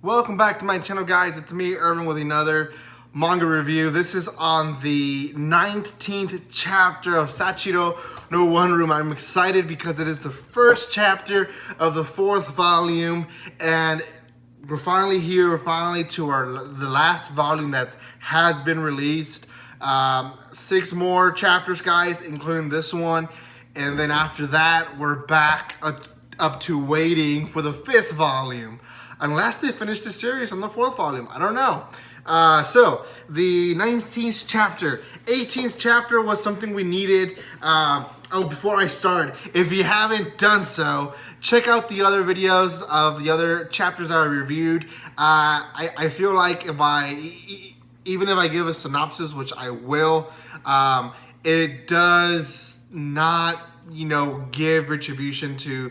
Welcome back to my channel, guys. It's me, Irvin, with another manga review. This is on the 19th chapter of Sachi-iro no One Room. I'm excited because it is the first chapter of the 4th volume, and we're finally here. We're finally to the last volume that has been released. 6 more chapters, guys, including this one, and then after that, we're back up to waiting for the 5th volume. Unless they finish the series on the 4th volume. I don't know. So, the 19th chapter. 18th chapter was something we needed. Before I start, if you haven't done so, check out the other videos of the other chapters that I reviewed. I feel like even if I give a synopsis, which I will, it does not, give retribution to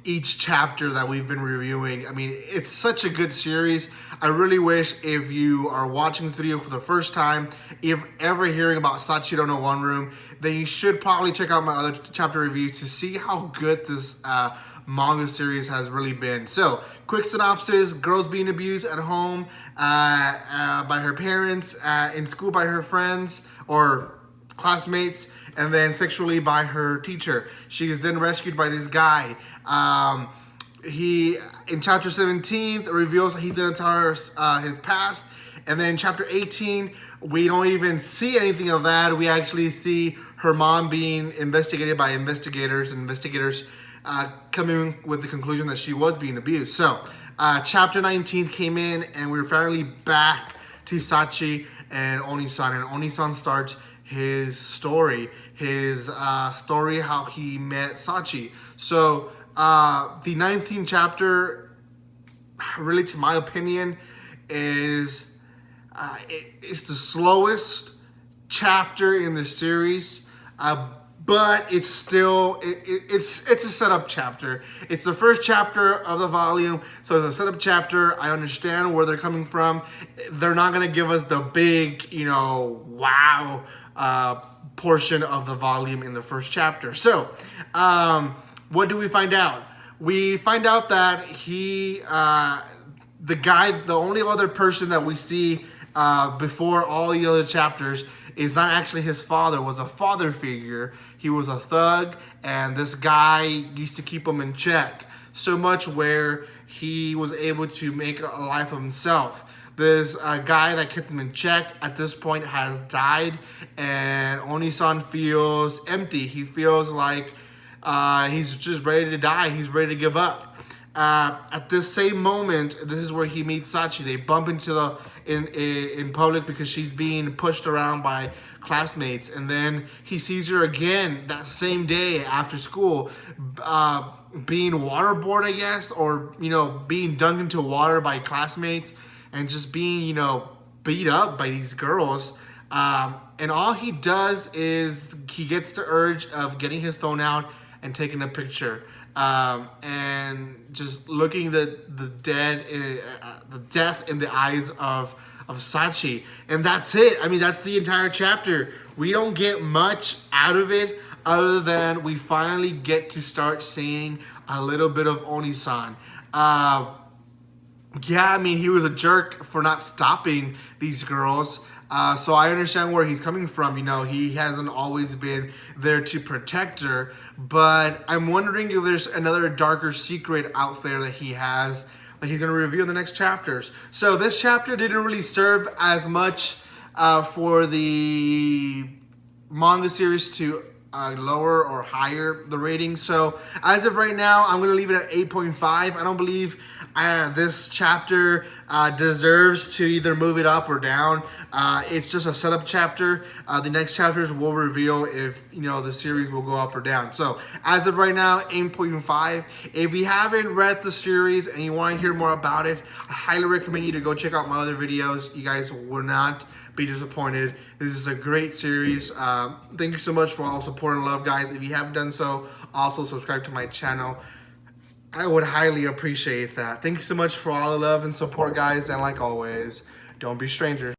each chapter that we've been reviewing. I mean, it's such a good series. I really wish, if you are watching this video for the first time, if ever hearing about Sachi-iro no One Room, then you should probably check out my other chapter reviews to see how good this manga series has really been. So, quick synopsis: girls being abused at home by her parents, in school by her friends or classmates, and then sexually by her teacher. She is then rescued by this guy. He, in chapter 17, reveals that he's gonna tell her his past, and then in chapter 18, we don't even see anything of that. We actually see her mom being investigated by investigators, and investigators coming with the conclusion that she was being abused. So, chapter 19 came in, and we're finally back to Sachi and Oni-san, and Oni-san starts his story, how he met Sachi. So, the 19th chapter, really, to my opinion, is it's the slowest chapter in the series, but it's still it's a setup chapter. It's the first chapter of the volume, so it's a setup chapter. I understand where they're coming from. They're not gonna give us the big, wow portion of the volume in the first chapter. So, what do we find out? We find out that the only other person that we see before all the other chapters is not actually his father, was a father figure. He was a thug, and this guy used to keep him in check, so much where he was able to make a life of himself. This guy that kept him in check at this point has died, and Oni-san feels empty. He feels like he's just ready to die. He's ready to give up. At this same moment, this is where he meets Sachi. They bump into in public because she's being pushed around by classmates, and then he sees her again that same day after school, being waterboarded, I guess, or being dunked into water by classmates, and just being beat up by these girls. And all he does is he gets the urge of getting his phone out and taking a picture, and just looking the death in the eyes of Sachi, and that's it. I mean, that's the entire chapter. We don't get much out of it other than we finally get to start seeing a little bit of Oni-san. Yeah, I mean, he was a jerk for not stopping these girls. So I understand where he's coming from. He hasn't always been there to protect her, but I'm wondering if there's another darker secret out there that he has that he's going to reveal in the next chapters. So this chapter didn't really serve as much for the manga series to lower or higher the rating. So as of right now, I'm going to leave it at 8.5. I don't believe this chapter deserves to either move it up or down. It's just a setup chapter. The next chapters will reveal if the series will go up or down. So as of right now, 8.5. If you haven't read the series and you want to hear more about it, I highly recommend you to go check out my other videos. You guys will not be disappointed. This is a great series. Thank you so much for all support and love, guys. If you haven't done so, also subscribe to my channel. I would highly appreciate that. Thank you so much for all the love and support, guys. And like always, don't be strangers.